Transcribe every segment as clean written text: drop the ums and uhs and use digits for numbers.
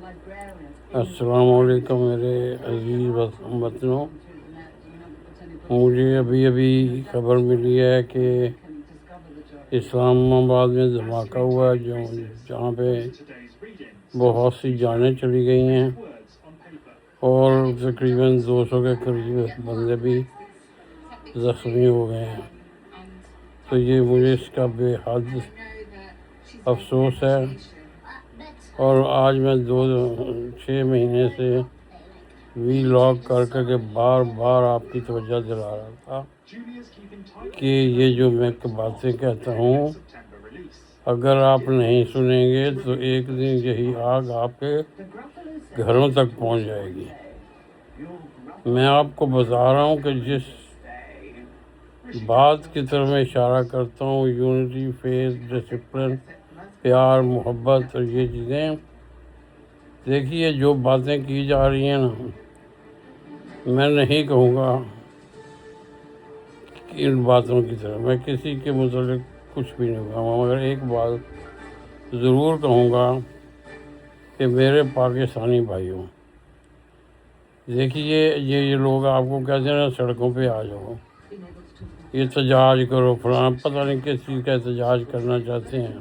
السلام علیکم میرے عزیز وطنوں، مجھے ابھی خبر ملی ہے کہ اسلام آباد میں دھماکہ ہوا ہے جہاں پہ بہت سی جانیں چلی گئی ہیں اور تقریباً 200 کے قریب بندے بھی زخمی ہو گئے ہیں۔ تو یہ مجھے اس کا بے حد افسوس ہے، اور آج میں 6 مہینے سے وی لاگ کر کے بار بار آپ کی توجہ دلا رہا تھا کہ یہ جو میں باتیں کہتا ہوں، اگر آپ نہیں سنیں گے تو ایک دن یہی آگ آپ کے گھروں تک پہنچ جائے گی۔ میں آپ کو بتا رہا ہوں کہ جس بات کی طرف میں اشارہ کرتا ہوں، یونٹی، فیتھ، ڈسپلن، پیار، محبت اور یہ چیزیں، دیکھیے جو باتیں کی جا رہی ہیں نا، میں نہیں کہوں گا کہ ان باتوں کی طرح میں کسی کے متعلق کچھ بھی نہیں کہوں گا، مگر ایک بات ضرور کہوں گا کہ میرے پاکستانی بھائیوں، دیکھیے یہ لوگ آپ کو کہتے ہیں نا سڑکوں پہ آ جاؤ، احتجاج کرو، فلاں پتہ نہیں کس چیز کا احتجاج کرنا چاہتے ہیں۔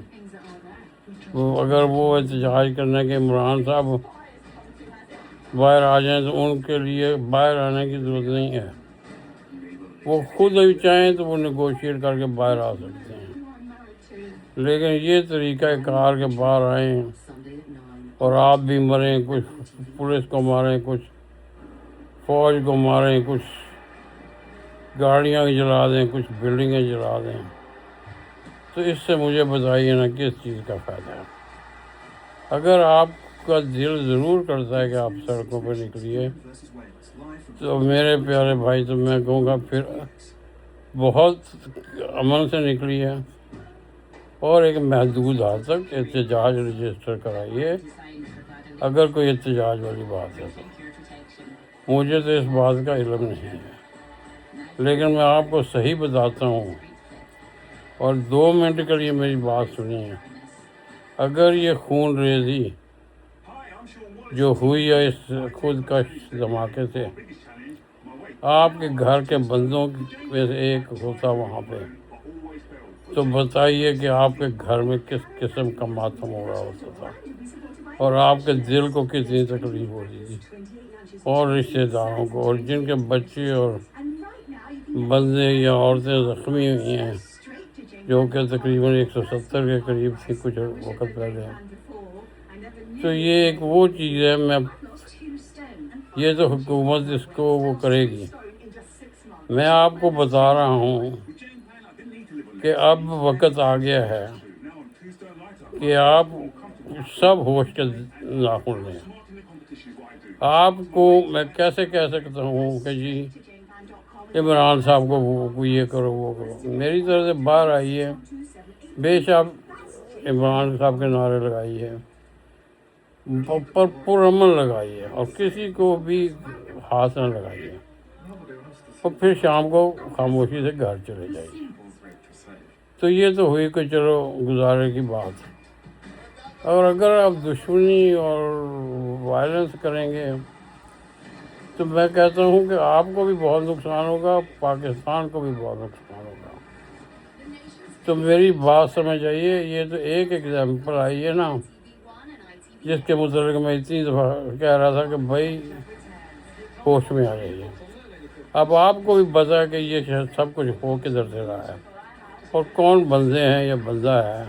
اگر وہ احتجاج کرنے کے عمران صاحب باہر آ جائیں تو ان کے لیے باہر آنے کی ضرورت نہیں ہے، وہ خود بھی چاہیں تو وہ نیگوشیٹ کر کے باہر آ سکتے ہیں، لیکن یہ طریقہ کار کے باہر آئیں اور آپ بھی مریں، کچھ پولیس کو ماریں، کچھ فوج کو ماریں، کچھ گاڑیاں جلا دیں، کچھ بلڈنگیں جلا دیں، تو اس سے مجھے بتائیے نا کس چیز کا فائدہ ہے؟ اگر آپ کا دل ضرور کرتا ہے کہ آپ سڑکوں پہ نکلیے تو میرے پیارے بھائی، تو میں کہوں گا پھر بہت امن سے نکلیے اور ایک محدود حد تک احتجاج رجسٹر کرائیے، اگر کوئی احتجاج والی بات ہے تو۔ مجھے تو اس بات کا علم نہیں ہے، لیکن میں آپ کو صحیح بتاتا ہوں، اور 2 منٹ کے لیے میری بات سنیے۔ اگر یہ خون ریزی جو ہوئی ہے اس خودکش دھماکے سے، آپ کے گھر کے بندوں میں سے ایک ہوتا وہاں پہ، تو بتائیے کہ آپ کے گھر میں کس قسم کا ماتم ہو رہا ہوتا تھا، اور آپ کے دل کو کتنی تکلیف ہوتی تھی، اور رشتہ داروں کو، اور جن کے بچے اور بندے یا عورتیں زخمی ہوئی ہیں، جو کہ تقریباً 170 کے قریب تھی کچھ وقت پہلے۔ تو یہ ایک وہ چیز ہے، یہ تو حکومت اس کو وہ کرے گی۔ میں آپ کو بتا رہا ہوں کہ اب وقت آ گیا ہے کہ آپ سب ہوش کے ناخن لیں۔ آپ کو میں کیسے کہہ سکتا ہوں کہ جی عمران صاحب کو وہ یہ کرو وہ کرو؟ میری طرف سے باہر آئیے، بے شک عمران صاحب کے نعرے لگائیے، پرامن لگائیے، اور کسی کو بھی ہاتھ نہ لگائیے، اور پھر شام کو خاموشی سے گھر چلے جائیے۔ تو یہ تو ہوئی کہ چلو گزارے کی بات، اور اگر آپ دشمنی اور وائلنس کریں گے تو میں کہتا ہوں کہ آپ کو بھی بہت نقصان ہوگا، پاکستان کو بھی بہت نقصان ہوگا۔ تو میری بات سمجھ آئیے، یہ تو ایک ایگزامپل آئی ہے نا، جس کے متعلق میں اتنی دفعہ کہہ رہا تھا کہ بھائی ہوش میں آ جائیے۔ اب آپ کو بھی پتا ہے کہ یہ سب کچھ ہو کدھر سے رہا ہے، اور کون بندے ہیں یا بندہ ہے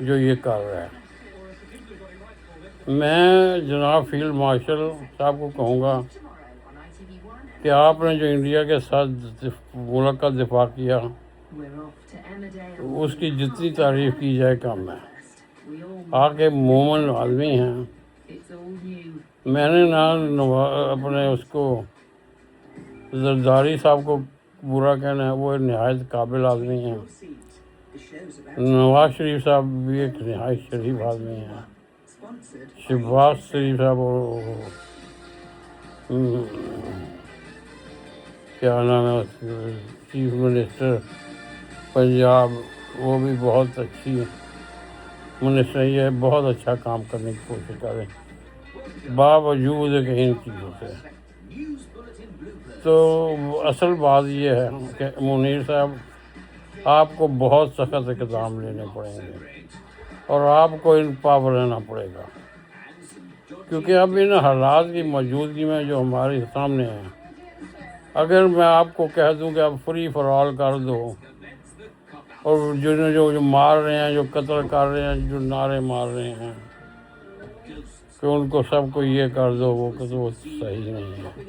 جو یہ کر رہا ہے۔ میں جناب فیلڈ مارشل صاحب کو کہوں گا کہ آپ نے جو انڈیا کے ساتھ ملک کا دفاع کیا، اس کی جتنی تعریف کی جائے کم ہے۔ آپ ایک مومن آدمی ہیں۔ میں نے اپنے اس کو زرداری صاحب کو برا کہنا ہے، وہ نہایت قابل آدمی ہیں۔ نواز شریف صاحب بھی ایک نہایت شریف آدمی ہیں۔ شہباز شریف صاحب کیا نام ہے چیف منسٹر پنجاب، وہ بھی بہت اچھی منسٹر ہے، بہت اچھا کام کرنے کی کوشش کریں۔ باوجود ہے کہ ان چیزوں سے. تو اصل بات یہ ہے کہ منیر صاحب آپ کو بہت سخت اقدام لینے پڑیں گے اور آپ کو ان پاور لینا پڑے گا، کیونکہ اب ان حالات کی موجودگی میں جو ہمارے سامنے ہیں، اگر میں آپ کو کہہ دوں کہ آپ فری فار آل کر دو، اور جو مار رہے ہیں، جو قتل کر رہے ہیں، جو نعرے مار رہے ہیں کہ ان کو سب کو یہ کر دو وہ کہ وہ صحیح نہیں ہے.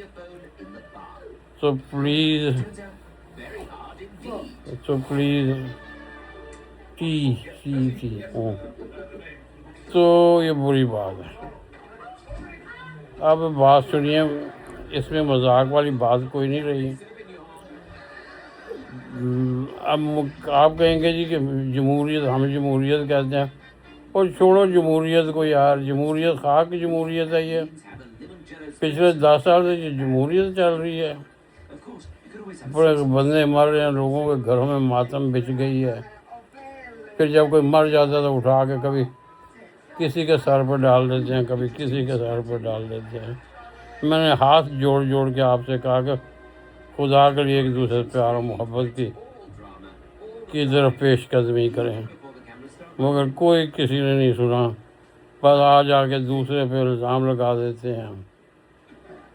تو پلیز تو یہ بری بات ہے. اب بات سنیے، اس میں مذاق والی بات کوئی نہیں رہی. اب آپ کہیں گے جی کہ جمہوریت، ہم جمہوریت کہتے ہیں، اور چھوڑو جمہوریت کو یار، جمہوریت خاک جمہوریت ہے. یہ پچھلے 10 سال سے یہ جمہوریت چل رہی ہے. بڑے بندے مر رہے ہیں، لوگوں کے گھروں میں ماتم بچ گئی ہے. پھر جب کوئی مر جاتا ہے تو اٹھا کے کبھی کسی کے سر پہ ڈال دیتے ہیں، کبھی کسی کے سر پہ ڈال دیتے ہیں. میں نے ہاتھ جوڑ کے آپ سے کہا کہ خدا کے لیے ایک دوسرے سے پیار و محبت کی طرف پیش قدمی کریں، مگر کوئی کسی نے نہیں سنا. بس آ کے دوسرے پہ الزام لگا دیتے ہیں.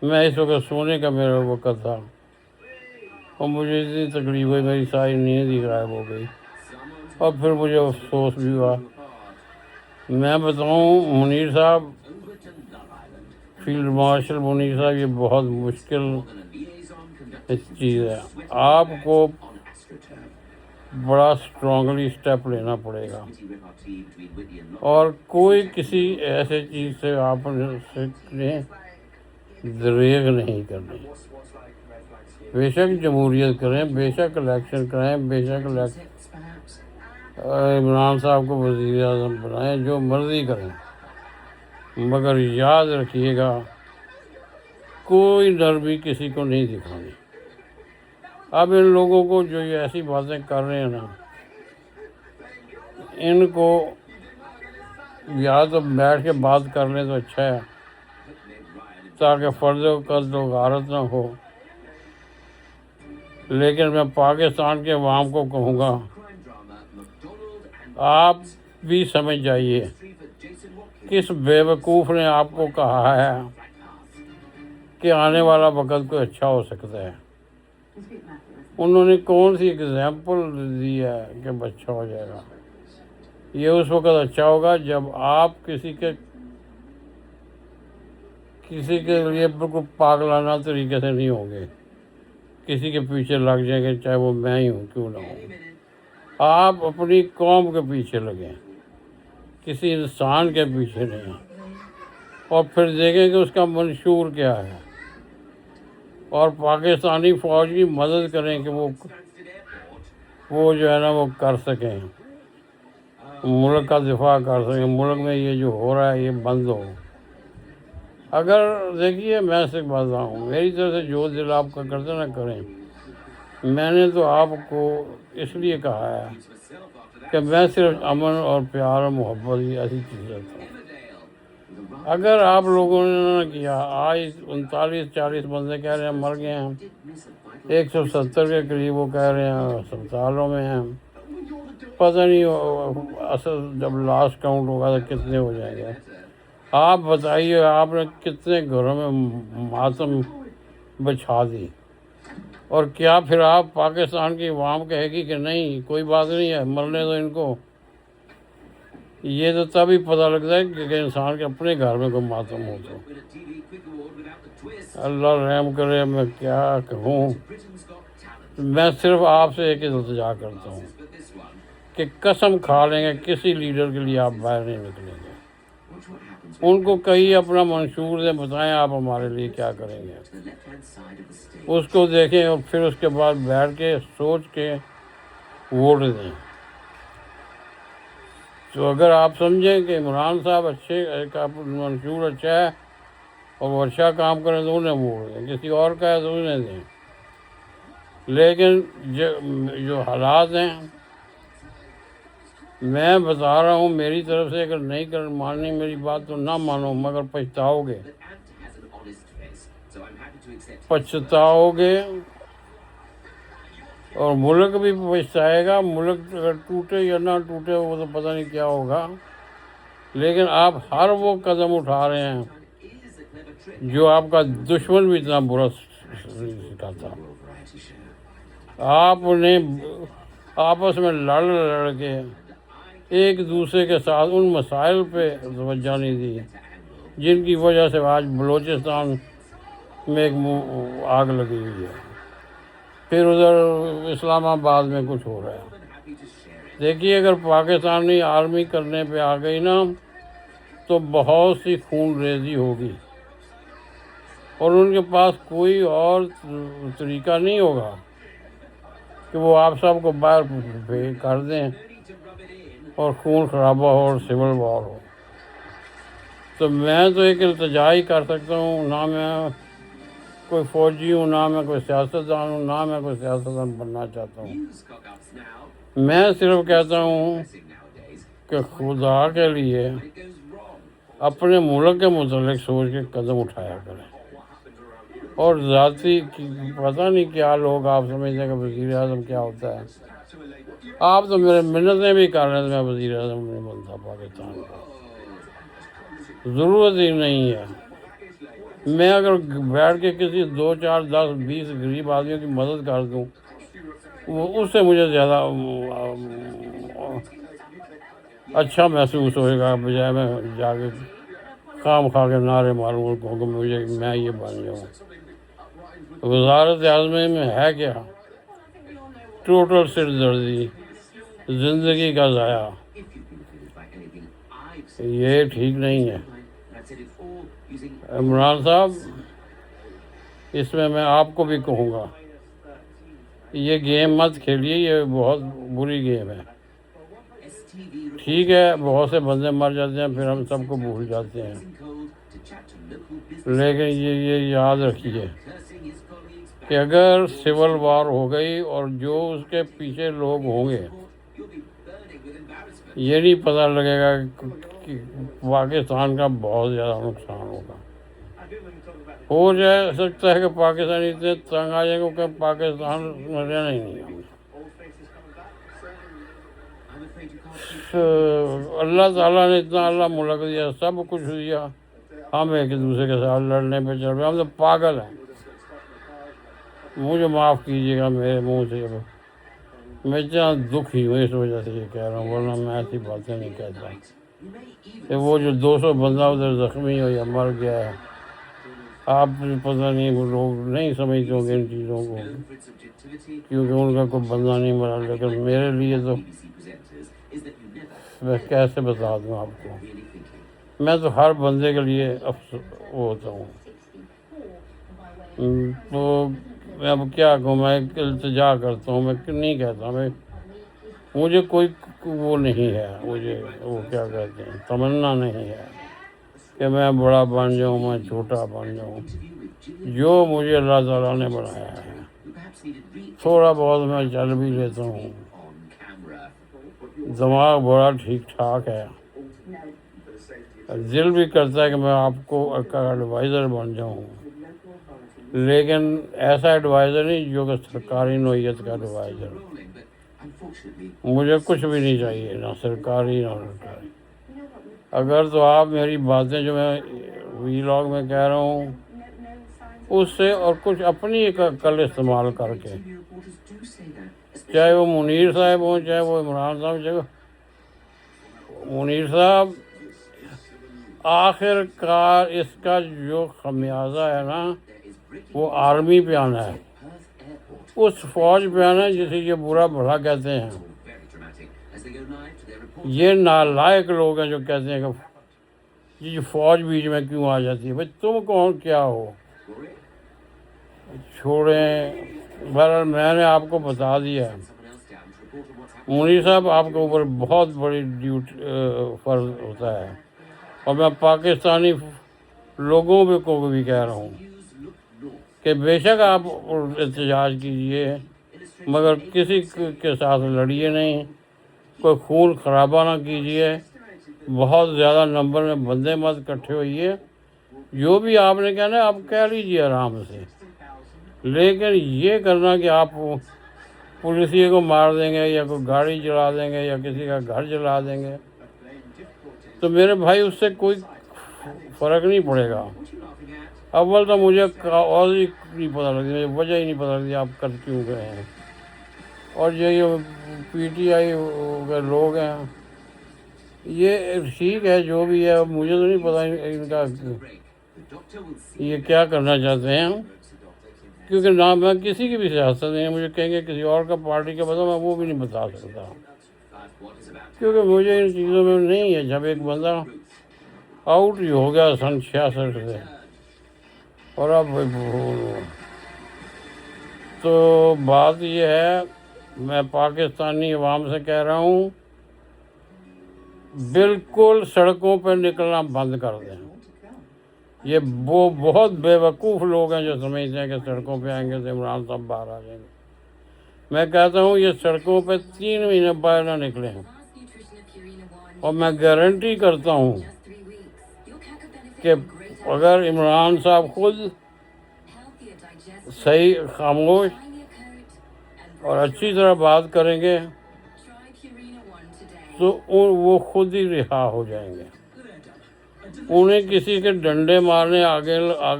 میں اس وقت سونے کا میرا وقت تھا اور مجھے اتنی تکلیف ہوئی، میری ساری نیند ہی غائب ہو گئی اور پھر مجھے افسوس بھی ہوا. میں بتاؤں منیر صاحب، فیلڈ مارشل منیر صاحب، یہ بہت مشکل چیز ہے. آپ کو بڑا اسٹرانگلی اسٹیپ لینا پڑے گا اور کوئی کسی ایسے چیز سے آپ نے دریغ نہیں کرنی. بے شک جمہوریت کریں، بے شک الیکشن کریں، بے شک عمران صاحب کو وزیر اعظم بنائیں، جو مرضی کریں، مگر یاد رکھیے گا کوئی نرمی کسی کو نہیں دکھانی. اب ان لوگوں کو جو یہ ایسی باتیں کر رہے ہیں نا، ان کو یا تو بیٹھ کے بات کر لیں تو اچھا ہے، تاکہ فرض و قتل و غارت نہ ہو. لیکن میں پاکستان کے عوام کو کہوں گا، آپ بھی سمجھ جائیے کس بے وقوف نے آپ کو کہا ہے کہ آنے والا وقت کوئی اچھا ہو سکتا ہے. انہوں نے کون سی ایگزامپل دی ہے کہ اچھا ہو جائے گا؟ یہ اس وقت اچھا ہوگا جب آپ کسی کے لیے بالکل پاگلانہ طریقے سے نہیں ہوں گے، کسی کے پیچھے لگ جائیں گے، چاہے وہ میں ہی ہوں کیوں نہ ہوں. آپ اپنی قوم کے پیچھے لگیں، کسی انسان کے پیچھے نہیں، اور پھر دیکھیں کہ اس کا منشور کیا ہے، اور پاکستانی فوج کی مدد کریں کہ وہ جو ہے نا وہ کر سکیں، ملک کا دفاع کر سکیں. ملک میں یہ جو ہو رہا ہے یہ بند ہو. اگر دیکھیے میں سے بتاؤں، میری طرف سے جو دل آپ کا کرتے نہ کریں. میں نے تو آپ کو اس لیے کہا ہے کہ میں صرف امن اور پیار اور محبت کی ایسی چیز رہتا ہوں. اگر آپ لوگوں نے نہ کیا، آج 39-40 بندے کہہ رہے ہیں مر گئے ہیں، 170 کے قریب وہ کہہ رہے ہیں ہسپتالوں میں ہیں. پتہ نہیں اصل جب لاسٹ کاؤنٹ ہوگا تو کتنے ہو جائیں گے. آپ بتائیے، آپ نے کتنے گھروں میں ماتم بچھا دی، اور کیا پھر آپ پاکستان کی عوام کہے گی کہ نہیں کوئی بات نہیں ہے، مرنے دو ان کو؟ یہ تو تب ہی پتہ لگتا ہے کہ انسان کے اپنے گھر میں کوئی ماتم ہو تو. اللہ رحم کرے. میں کیا کہوں، میں صرف آپ سے ایک التجا کرتا ہوں کہ قسم کھا لیں گے کسی لیڈر کے لیے آپ باہر نہیں نکلیں گے. ان کو کہیں اپنا منشور دیں، بتائیں آپ ہمارے لیے کیا کریں گے، اس کو دیکھیں اور پھر اس کے بعد بیٹھ کے سوچ کے ووٹ دیں. تو اگر آپ سمجھیں کہ عمران صاحب اچھے کا منشور اچھا ہے اور وہ اچھا کام کریں تو انہیں ووٹ دیں، کسی اور کا ہے تو انہیں دیں. لیکن جو حالات ہیں میں بتا رہا ہوں میری طرف سے اگر نہیں ماننی میری بات تو نہ مانو، مگر پچھتاؤ گے، پچھتاؤ گے، اور ملک بھی پچھتائے گا۔ ملک اگر ٹوٹے یا نہ ٹوٹے وہ تو پتہ نہیں کیا ہوگا، لیکن آپ ہر وہ قدم اٹھا رہے ہیں جو آپ کا دشمن بھی اتنا برا سکھاتا۔ آپ نے آپس میں لڑ کے ایک دوسرے کے ساتھ ان مسائل پہ توجہ نہیں دی جن کی وجہ سے آج بلوچستان میں ایک آگ لگی ہوئی ہے، پھر ادھر اسلام آباد میں کچھ ہو رہا ہے۔ دیکھیے اگر پاکستانی آرمی کرنے پہ آ گئی نا تو بہت سی خون ریزی ہوگی، اور ان کے پاس کوئی اور طریقہ نہیں ہوگا کہ وہ آپ سب کو باہر کر دیں اور خون خرابہ ہو اور سول وار ہو۔ تو میں تو ایک التجا ہی کر سکتا ہوں، نہ میں کوئی فوجی ہوں، نہ میں کوئی سیاستدان ہوں، نہ میں کوئی سیاستدان بننا چاہتا ہوں۔ میں صرف کہتا ہوں کہ خدا کے لیے اپنے ملک کے متعلق سوچ کے قدم اٹھایا کریں، اور ذاتی پتہ نہیں کیا لوگ آپ سمجھتے ہیں کہ وزیر اعظم کیا ہوتا ہے۔ آپ تو میرے منتیں بھی کر رہے ہیں، میں وزیر اعظم نہیں بنتا پاکستان کا، ضرورت ہی نہیں ہے۔ میں اگر بیٹھ کے کسی 2 4 10 20 غریب آدمیوں کی مدد کر دوں اس سے مجھے زیادہ اچھا محسوس ہوئے گا، بجائے میں جا کے خام خواہ کے نعرے ماروں کہ میں یہ بن جاؤں۔ وزارت اعظم میں ہے کیا؟ ٹوٹل سردردی، زندگی کا ضائع، یہ ٹھیک نہیں ہے۔ عمران صاحب اس میں آپ کو بھی کہوں گا یہ گیم مت کھیلیے، یہ بہت بری گیم ہے۔ ٹھیک ہے بہت سے بندے مر جاتے ہیں پھر ہم سب کو بھول جاتے ہیں، لیکن یہ یاد رکھیے کہ اگر سول وار ہو گئی اور جو اس کے پیچھے لوگ ہوں گے یہ نہیں پتہ لگے گا کہ پاکستان کا بہت زیادہ نقصان ہوگا۔ ہو جائے سکتا ہے کہ پاکستانی اتنے تنگ آ جائیں کہ پاکستان میں رہنا ہی نہیں ہم۔ اللہ تعالیٰ نے اتنا اللہ ملک دیا، سب کچھ دیا، ہم ایک دوسرے کے ساتھ لڑنے پہ چل رہے ہیں، ہم تو پاگل ہیں۔ مجھے معاف کیجیے گا میرے منہ سے، میں اتنا دکھی ہوں اس وجہ سے یہ کہہ رہا ہوں، ورنہ میں ایسی باتیں نہیں کہتا کہ وہ جو 200 بندہ ادھر زخمی ہو یا مر گیا ہے، آپ پتہ نہیں وہ لوگ نہیں سمجھتے ہوں گے ان چیزوں کو کیونکہ ان کا کوئی بندہ نہیں مرا، لیکن میرے لیے تو میں کیسے بتا دوں آپ کو، میں تو ہر بندے کے لیے وہ ہوتا ہوں۔ تو میں اب کیا کہوں، میں التجا کرتا ہوں، میں نہیں کہتا، مجھے کوئی وہ نہیں ہے، مجھے وہ کیا کہتے ہیں تمنا نہیں ہے کہ میں بڑا بن جاؤں، میں چھوٹا بن جاؤں۔ جو مجھے اللہ تعالیٰ نے بنایا ہے، تھوڑا بہت میں چل بھی لیتا ہوں، دماغ بڑا ٹھیک ٹھاک ہے، دل بھی کرتا ہے کہ میں آپ کو ایڈوائزر بن جاؤں، لیکن ایسا ایڈوائزر نہیں جو کہ سرکاری نوعیت کا ایڈوائزر۔ مجھے کچھ بھی نہیں چاہیے، نہ سرکاری نہ سرکاری۔ اگر تو آپ میری باتیں جو میں ویلاگ میں کہہ رہا ہوں اس سے اور کچھ اپنی ایک عقل استعمال کر کے، چاہے وہ منیر صاحب ہوں چاہے وہ عمران صاحب، چاہے منیر صاحب، آخر کار اس کا جو خمیازہ ہے نا وہ آرمی پہ آنا ہے، اس فوج پہ آنا ہے جسے یہ برا بھلا کہتے ہیں۔ یہ نالائق لوگ ہیں جو کہتے ہیں کہ یہ فوج بیچ میں کیوں آ جاتی ہے، بھائی تم کون کیا ہو، چھوڑیں۔ بہرحال میں نے آپ کو بتا دیا، منیر صاحب آپ کے اوپر بہت بڑی فرض ہوتا ہے، اور میں پاکستانی لوگوں کو بھی کہہ رہا ہوں کہ بے شک آپ احتجاج کیجیے مگر کسی کے ساتھ لڑیے نہیں، کوئی خون خرابہ نہ کیجیے، بہت زیادہ نمبر میں بندے مت اکٹھے ہوئیے، جو بھی آپ نے کہنا ہے آپ کہہ لیجیے آرام سے، لیکن یہ کرنا کہ آپ پولیسیے کو مار دیں گے یا کوئی گاڑی جلا دیں گے یا کسی کا گھر جلا دیں گے، تو میرے بھائی اس سے کوئی فرق نہیں پڑے گا۔ اول تو مجھے اور ہی نہیں پتہ لگتی، مجھے وجہ ہی نہیں پتہ لگتی آپ کر کیوں گئے ہیں، اور یہ پی ٹی آئی کے لوگ ہیں، یہ ٹھیک ہے جو بھی ہے، مجھے تو نہیں پتہ ان کا یہ کیا کرنا چاہتے ہیں، کیونکہ نہ میں کسی کی بھی سیاست نہیں، مجھے کہیں گے کسی اور کا پارٹی کا بتا، میں وہ بھی نہیں بتا سکتا، کیونکہ مجھے ان چیزوں میں نہیں ہے۔ جب ایک بندہ آؤٹ ہی ہو گیا سن 66 سے، اور اب تو بات یہ ہے، میں پاکستانی عوام سے کہہ رہا ہوں بالکل سڑکوں پہ نکلنا بند کر دیں۔ یہ وہ بہت بے وقوف لوگ ہیں جو سمجھتے ہیں کہ سڑکوں پہ آئیں گے تو عمران صاحب باہر آ جائیں گے۔ میں کہتا ہوں یہ سڑکوں پہ 3 مہینے باہر نہ نکلیں، اور میں گارنٹی کرتا ہوں کہ اگر عمران صاحب خود صحیح خاموش اور اچھی طرح بات کریں گے تو وہ خود ہی رہا ہو جائیں گے۔ انہیں کسی کے ڈنڈے مارنے، آگ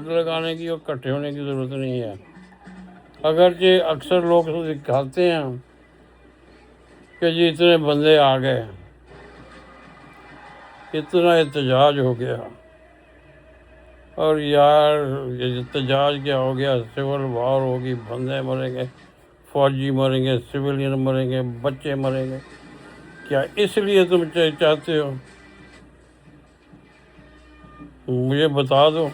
لگانے کی اور اکٹھے ہونے کی ضرورت نہیں ہے، اگرچہ اکثر لوگ دکھاتے ہیں کہ جی اتنے بندے آ گئے، اتنا احتجاج ہو گیا، اور یار یہ احتجاج کیا ہو گیا، سول وار ہوگی، بندے مریں گے، فوجی مریں گے، سویلین مریں گے، بچے مریں گے، کیا اس لیے تم چاہتے ہو؟ مجھے بتا دو۔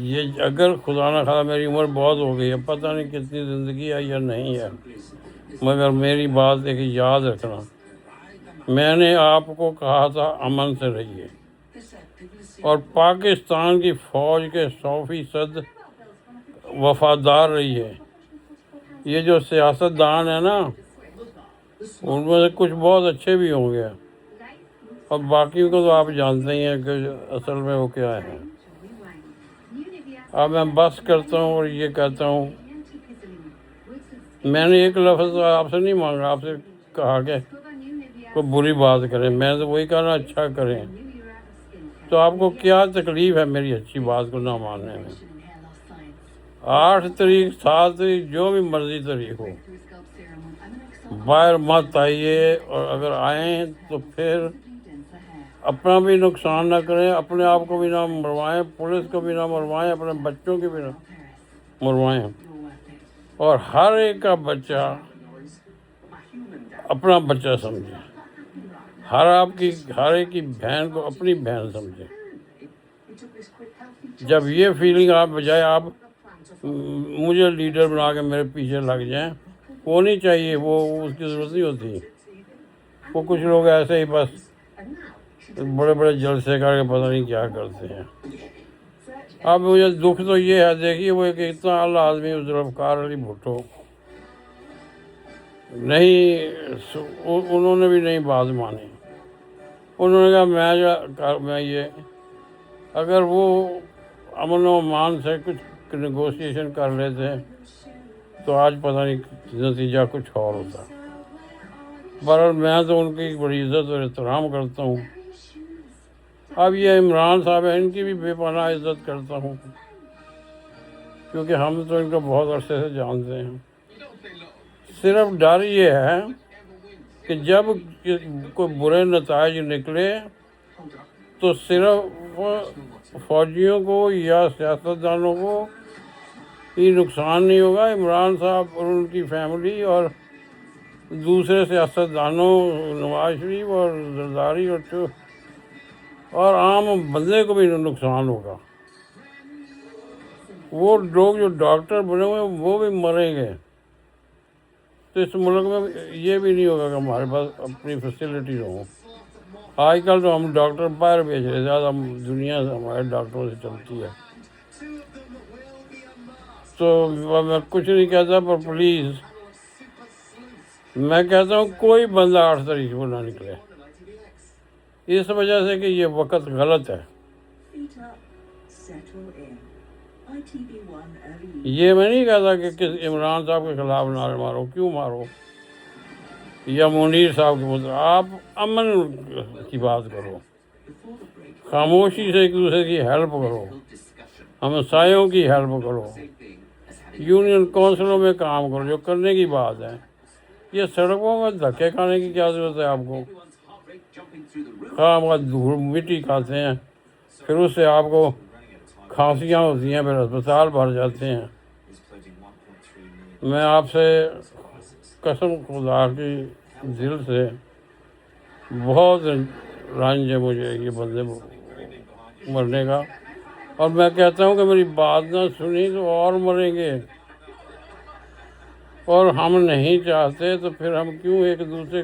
یہ اگر خدا نہ خواستہ میری عمر بہت ہو گئی ہے، پتہ نہیں کتنی زندگی ہے یا نہیں ہے، مگر میری بات ایک یاد رکھنا، میں نے آپ کو کہا تھا امن سے رہیے، اور پاکستان کی فوج کے 100% وفادار رہیے۔ یہ جو سیاستدان ہیں نا، ان میں سے کچھ بہت اچھے بھی ہوں گے، اور باقیوں کو تو آپ جانتے ہی ہیں کہ اصل میں وہ کیا ہے۔ اب میں بس کرتا ہوں اور یہ کہتا ہوں، میں نے ایک لفظ آپ سے نہیں مانگا، آپ سے کہا کہ کوئی بری بات کریں، میں تو وہی کہنا اچھا کریں، تو آپ کو کیا تکلیف ہے میری اچھی بات کو نہ ماننے میں؟ 8 تاریخ 7 تاریخ جو بھی مرضی تاریخ ہو، باہر مت آئیے، اور اگر آئیں تو پھر اپنا بھی نقصان نہ کریں، اپنے آپ کو بھی نہ مروائیں، پولیس کو بھی نہ مروائیں، اپنے بچوں کو بھی نہ مروائیں، اور ہر ایک کا بچہ اپنا بچہ سمجھے، ہر ایک کی بہن کو اپنی بہن سمجھے۔ جب یہ فیلنگ آپ بجائے آپ مجھے لیڈر بنا کے میرے پیچھے لگ جائیں، وہ نہیں چاہیے، وہ اس کی ضرورت نہیں ہوتی۔ وہ کچھ لوگ ایسے ہی بس بڑے بڑے جلسے کر کے پتہ نہیں کیا کرتے ہیں۔ اب مجھے دکھ تو یہ ہے، دیکھیے وہ ایک اتنا اعلیٰ آدمی ذوالفقار علی بھٹو نہیں، انہوں نے بھی نہیں بات مانی، انہوں نے کہا میں یہ اگر وہ امن و امان سے کچھ نیگوسیشن کر لیتے تو آج پتہ نہیں نتیجہ کچھ اور ہوتا۔ بہرحال میں تو ان کی بڑی عزت اور احترام کرتا ہوں۔ اب یہ عمران صاحب ہیں، ان کی بھی بے پناہ عزت کرتا ہوں، کیونکہ ہم تو ان کو بہت عرصے سے جانتے ہیں۔ صرف ڈر یہ ہے کہ جب کوئی برے نتائج نکلے تو صرف فوجیوں کو یا سیاستدانوں کو ہی نقصان نہیں ہوگا، عمران صاحب اور ان کی فیملی اور دوسرے سیاستدانوں، نواز شریف اور زرداری اور عام بندے کو بھی نقصان ہوگا۔ وہ لوگ جو ڈاکٹر بنے ہوئے ہیں وہ بھی مریں گے، تو اس ملک میں یہ بھی نہیں ہوگا کہ ہمارے پاس اپنی فیسلٹیز ہوں۔ آج کل تو ہم ڈاکٹر باہر بھیج رہے، زیادہ دنیا سے ہمارے ڈاکٹروں سے چلتی ہے۔ تو میں کچھ نہیں کہتا، پر پلیز میں کہتا ہوں کوئی بندہ 8 تاریخ کو نہ نکلے، اس وجہ سے کہ یہ وقت غلط ہے۔ یہ میں نہیں کہتا کہ عمران صاحب کے خلاف نہ مارو، کیوں مارو، یا منیر صاحب کے مطلب، آپ امن کی بات کرو، خاموشی سے ایک دوسرے کی ہیلپ کرو، ہمسایوں کی ہیلپ کرو، یونین کونسلوں میں کام کرو، جو کرنے کی بات ہے۔ یہ سڑکوں میں دھکے کھانے کی کیا ضرورت ہے آپ کو؟ خواہ دھول مٹی کھاتے ہیں، پھر اس سے آپ کو کھانسیاں ہوتی ہیں، پھر اسپتال بھر جاتے ہیں۔ میں آپ سے قسم خدا کی دل سے بہت رنج ہے مجھے یہ بندے مرنے کا، اور میں کہتا ہوں کہ میری بات نہ سنی تو اور مریں گے، اور ہم نہیں چاہتے تو پھر ہم کیوں ایک دوسرے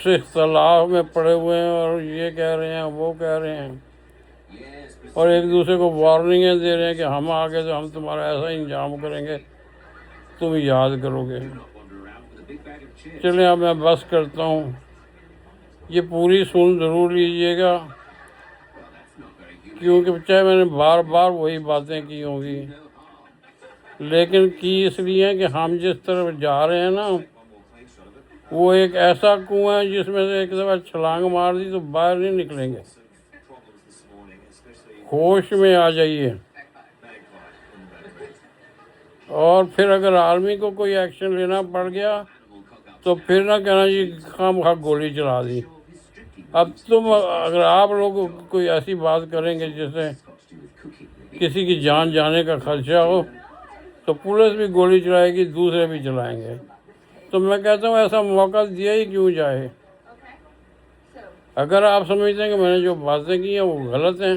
سے اختلاف میں پڑے ہوئے ہیں، اور یہ کہہ رہے ہیں وہ کہہ رہے ہیں، اور ایک دوسرے کو وارننگیں دے رہے ہیں کہ ہم آگے تو ہم تمہارا ایسا انجام کریں گے تم یاد کرو گے۔ چلیں اب میں بس کرتا ہوں، یہ پوری سن ضرور لیجئے گا، کیونکہ چاہے میں نے بار بار وہی باتیں کی ہوں گی، لیکن کی اس لیے کہ ہم جس طرف جا رہے ہیں نا، وہ ایک ایسا کنواں ہے جس میں سے ایک دفعہ چھلانگ مار دی تو باہر نہیں نکلیں گے۔ ہوش میں آ جائیے، اور پھر اگر آرمی کو کوئی ایکشن لینا پڑ گیا تو پھر نہ کہنا جی خام خواہ گولی چلا دی۔ اب اگر آپ لوگ کوئی ایسی بات کریں گے جس سے کسی کی جان جانے کا خدشہ ہو تو پولیس بھی گولی چلائے گی، دوسرے بھی چلائیں گے۔ تو میں کہتا ہوں ایسا موقع دیا ہی کیوں جائے۔ اگر آپ سمجھتے ہیں کہ میں نے جو باتیں کی ہیں وہ غلط ہیں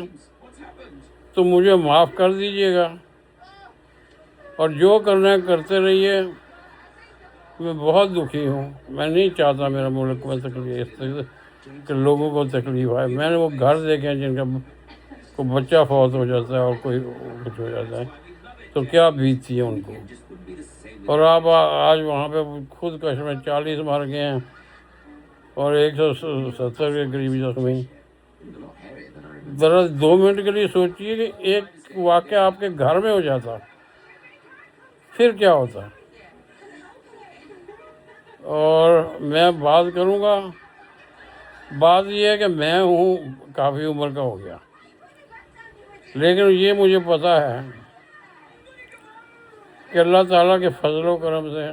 تو مجھے معاف کر دیجیے گا، اور جو کرنا ہے کرتے رہیے۔ میں بہت دکھی ہوں، میں نہیں چاہتا میرا ملک میں تکلیف کہ لوگوں کو تکلیف آئے۔ میں نے وہ گھر دیکھے ہیں جن کا کوئی بچہ فوت ہو جاتا ہے اور کوئی کچھ ہو جاتا ہے تو کیا بیتتی ہے ان کو، اور آپ آج وہاں پہ خود کش میں 40 مر گئے ہیں اور 170 کے قریب زخمی۔ ذرا 2 منٹ کے لیے سوچیے کہ ایک واقعہ آپ کے گھر میں ہو جاتا پھر کیا ہوتا۔ اور میں بات کروں گا، بات یہ ہے کہ میں ہوں کافی عمر کا ہو گیا، لیکن یہ مجھے پتہ ہے کہ اللہ تعالیٰ کے فضل و کرم سے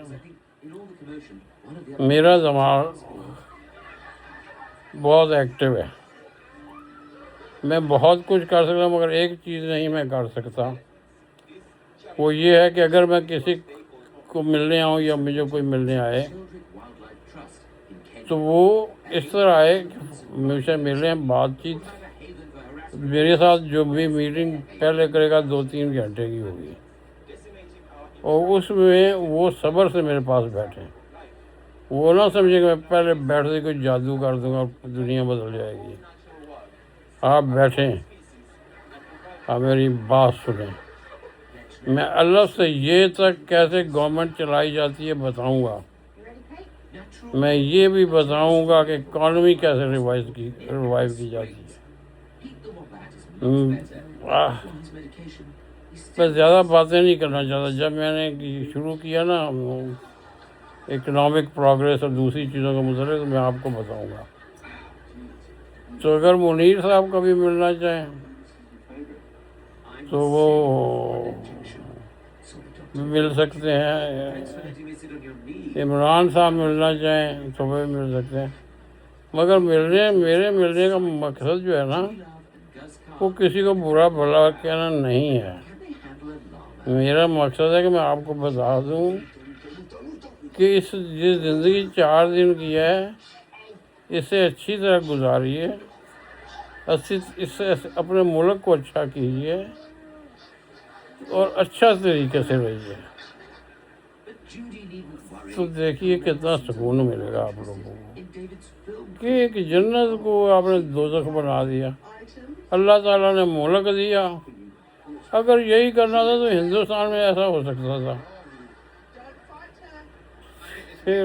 میرا دماغ بہت ایکٹیو ہے، میں بہت کچھ کر سکتا ہوں، مگر ایک چیز نہیں میں کر سکتا، وہ یہ ہے کہ اگر میں کسی کو ملنے آؤں یا مجھے کوئی ملنے آئے تو وہ اس طرح آئے کہ مجھ سے ملیں، بات چیت میرے ساتھ جو بھی میٹنگ پہلے کرے گا 2-3 گھنٹے کی ہوگی، اور اس میں وہ صبر سے میرے پاس بیٹھیں، وہ نہ سمجھے کہ میں پہلے بیٹھتے کوئی جادو کر دوں گا اور دنیا بدل جائے گی۔ آپ بیٹھیں، آپ میری بات سنیں، میں اللہ سے یہ تک کیسے گورنمنٹ چلائی جاتی ہے بتاؤں گا، میں یہ بھی بتاؤں گا کہ اکانومی کیسے ریوائو کی جاتی ہے۔ میں زیادہ باتیں نہیں کرنا چاہتا، جب میں نے شروع کیا نا اکنامک پروگریس اور دوسری چیزوں کا متعلق تو میں آپ کو بتاؤں گا۔ تو اگر منیر صاحب کبھی ملنا چاہیں تو وہ مل سکتے ہیں، عمران صاحب ملنا چاہیں تو وہ مل سکتے ہیں، مگر میرے ملنے کا مقصد جو ہے نا وہ کسی کو برا بھلا کہنا نہیں ہے۔ میرا مقصد ہے کہ میں آپ کو بتا دوں کہ جس زندگی 4 دن کی ہے اسے اچھی طرح گزاریے، اس سے اپنے ملک کو اچھا کیجیے اور اچھا طریقے سے رہیے، تو دیکھیے کتنا سکون ملے گا آپ لوگوں کو کہ ایک جنت کو آپ نے دوزخ بنا دیا۔ اللہ تعالیٰ نے ملک دیا، اگر یہی کرنا تھا تو ہندوستان میں ایسا ہو سکتا تھا، پھر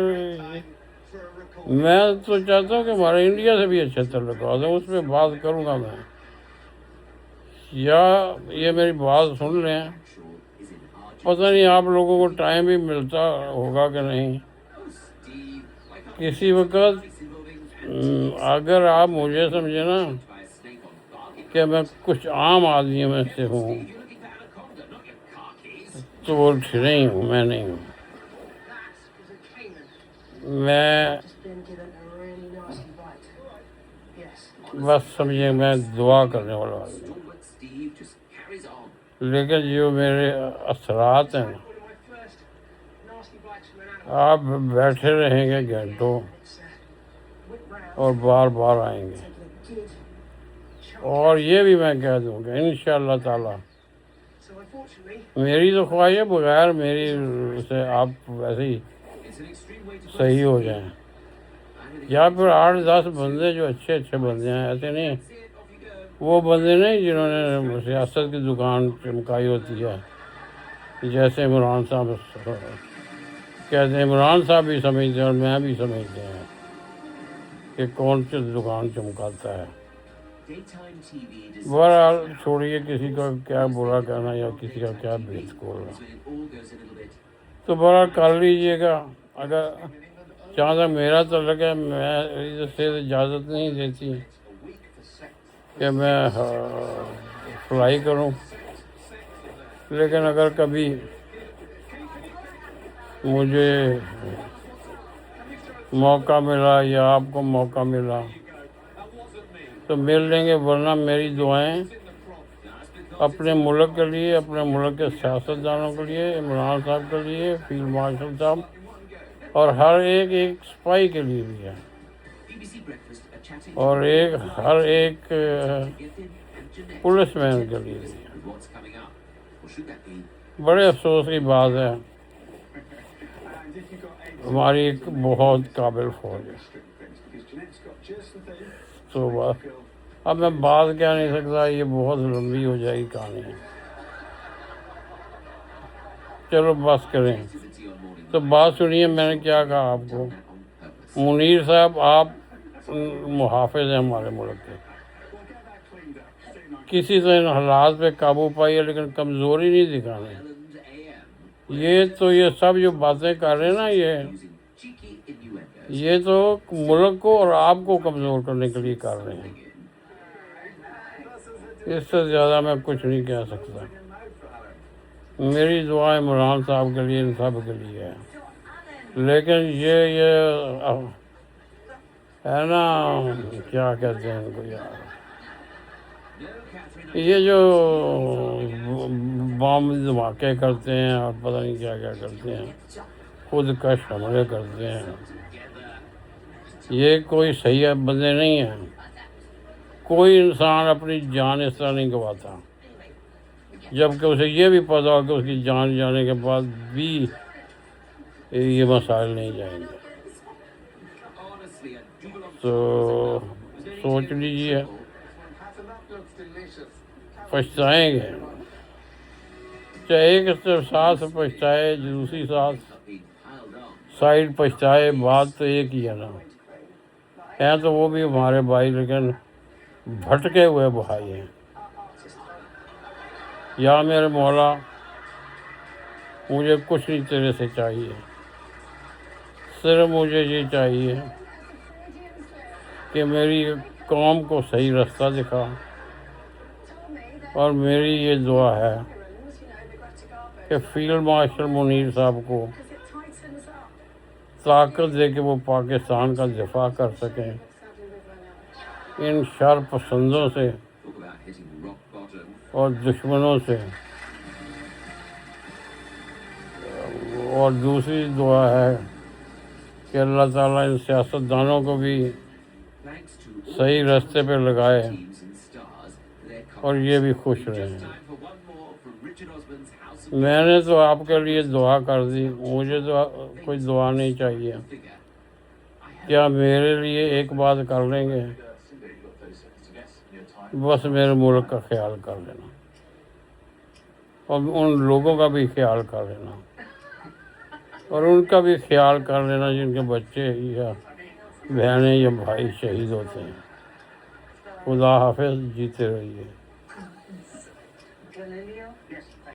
میں تو چاہتا ہوں کہ ہمارے انڈیا سے بھی اچھے تعلقات ہیں، اس پہ بات کروں گا میں، یا یہ میری بات سن لیں، پتہ نہیں آپ لوگوں کو ٹائم بھی ملتا ہوگا کہ نہیں، کسی وقت اگر آپ مجھے سمجھے نا کہ میں کچھ عام آدمیوں میں سے ہوں تو وہ نہیں ہوں، میں نہیں ہوں، میں بس سمجھے میں دعا کرنے والا آدمی ہوں، لیکن جو میرے اثرات ہیں آپ بیٹھے رہیں گے گھنٹوں اور بار بار آئیں گے، اور یہ بھی میں کہہ دوں گا انشاءاللہ تعالی میری تو خواہش ہے بغیر میری سے آپ ویسے ہی صحیح ہو جائیں، یا پھر 8-10 بندے جو اچھے اچھے بندے ہیں، ایسے نہیں وہ بندے نہیں جنہوں نے سیاست کی دکان چمکائی ہوتی ہے، جیسے عمران صاحب کہتے ہیں، عمران صاحب بھی سمجھتے ہیں اور میں بھی سمجھتے ہیں کہ کون سی دکان چمکاتا ہے۔ بہرحال چھوڑیے کسی کا کیا برا کہنا یا کسی کا کیا بھیت کھولنا، تو بہرحال کر لیجیے گا، اگر جہاں تک میرا تعلق ہے میں سے اجازت نہیں دیتی کہ میں فلائی کروں، لیکن اگر کبھی مجھے موقع ملا یا آپ کو موقع ملا تو مل لیں گے، ورنہ میری دعائیں اپنے ملک کے لیے، اپنے ملک کے سیاستدانوں کے لیے، عمران صاحب کے لیے، فیلڈ مارشل صاحب اور ہر ایک سپاہی کے لیے بھی ہے، اور ہر ایک پولیس مین کے لیے بھی ہے۔ بڑے افسوس کی بات ہے، ہماری ایک بہت قابل فوج ہے، تو بس اب میں بات کہہ نہیں سکتا، یہ بہت لمبی ہو جائے گی کہانی، چلو بس کریں۔ تو بات سنیے، میں نے کیا کہا آپ کو، منیر صاحب آپ محافظ ہیں ہمارے ملک کے، کسی طرح حالات پہ قابو پائیے لیکن کمزوری نہیں دکھانی، یہ سب جو باتیں کر رہے ہیں نا، یہ تو ملک کو اور آپ کو کمزور کرنے کے لیے کر رہے ہیں، اس سے زیادہ میں کچھ نہیں کہہ سکتا۔ میری دعا عمران صاحب کے لیے، ان سب کے لیے ہے، لیکن یہ ہے نا، کیا کہتے ہیں ان کو یار، یہ جو بم دھماکے کرتے ہیں اور پتہ نہیں کیا کیا کرتے ہیں، خود کش حملے کرتے ہیں، یہ کوئی صحیح بندے نہیں ہیں، کوئی انسان اپنی جان اس طرح نہیں گواتا، جبکہ اسے یہ بھی پتا ہو کہ اس کی جان جانے کے بعد بھی یہ مسائل نہیں جائیں گے، تو سوچ لیجیے، پچھتائیں گے، چاہے ایک ساتھ پچھتائے، دوسری سائڈ پچھتائے، بات تو ایک ہی ہے نا، ہیں تو وہ بھی ہمارے بھائی لیکن بھٹکے ہوئے بھائی ہیں۔ یا میرے مولا، مجھے کچھ نہیں تیرے سے چاہیے، صرف مجھے یہ چاہیے کہ میری قوم کو صحیح رستہ دکھا، اور میری یہ دعا ہے کہ فیلڈ مارشل منیر صاحب کو طاقت دے کہ وہ پاکستان کا دفاع کر سکیں ان شر پسندوں سے اور دشمنوں سے، اور دوسری دعا ہے کہ اللہ تعالیٰ ان سیاستدانوں کو بھی صحیح راستے پہ لگائے اور یہ بھی خوش رہیں۔ میں نے تو آپ کے لیے دعا کر دی، مجھے تو کوئی دعا نہیں چاہیے، کیا میرے لیے ایک بات کر لیں گے؟ بس میرے ملک کا خیال کر لینا اور ان لوگوں کا بھی خیال کر لینا، اور ان کا بھی خیال کر لینا جن کے بچے یا بہنیں یا بھائی شہید ہوتے ہیں۔ خدا حافظ، جیتے رہیے۔